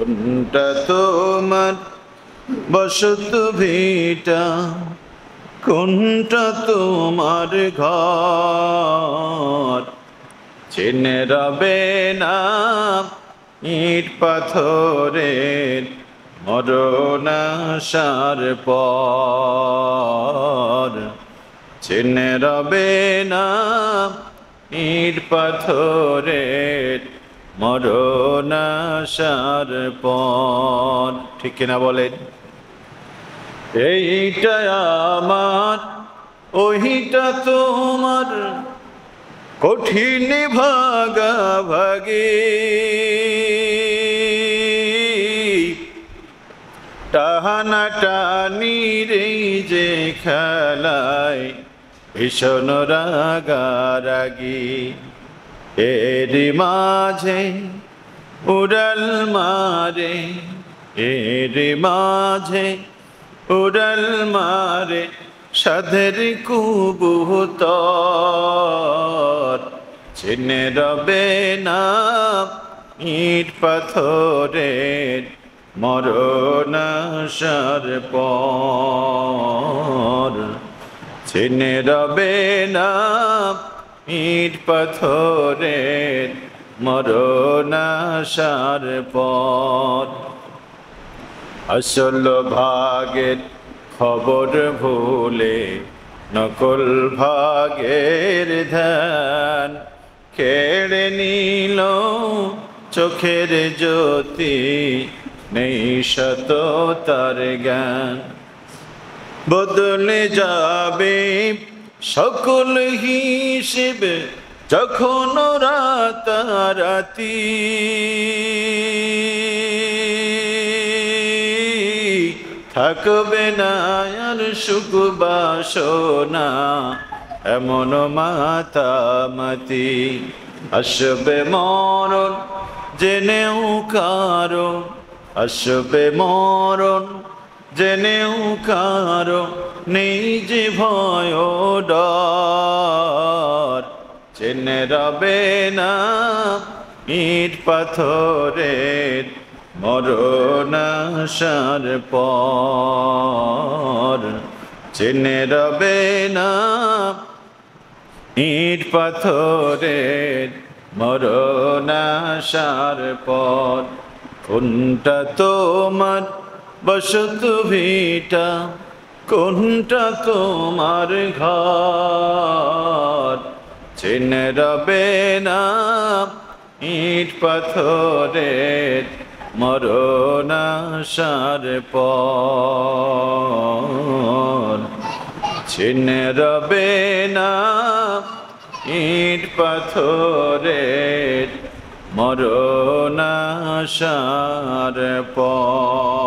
কোনটা তোমার বসত ভিটা, কোনটা তোমার ঘর? চিনে রবে না ইট পাথরের মরণ আসার পর। চিনে রবে না ইট পাথরের মরণ আসার পর। ঠিক কিনা বলেন? এইটা আমার ওইটা তোমার, কঠিন ভাগাভাগি। টানাটানি রে যে খেলায় ভীষণ রাগারাগি। এরই মাঝে উড়াল মারে, এরই মাঝে উড়াল মারে সাধের কবুতর। চিনে রবে না ইট পাথরের মরণ আসার পর। চিনে রবে না ইট পাথরের মরণ আসার পর। আসল ভাগের খবর ভুলে নকল ভাগের ধ্যান কেড়ে নিল চোখের জ্যোতি, নেই সততার জ্ঞান। বদলে যাবে সকল হিসেব যখন রাতারাতি। থাকবে না আর সুখ বাসনা এমন মাতামাতি। আসবে মরণ জেনেও কারো, আসবে মরণ জেনেও কারো নেই যে ভয় ডর। চেনে রবে না ইট পাথরের মরণ আসার পর। চেনে রবে না ইট পাথরের মরণ আসার পর। কোনটা তোমার বসত ভিটা, কোনটা তোমার ঘর? চিনে রবে না ইট পাথরের মরণ আসার পর। চিনে রবে না ইট পাথরের মরণ আসার পর।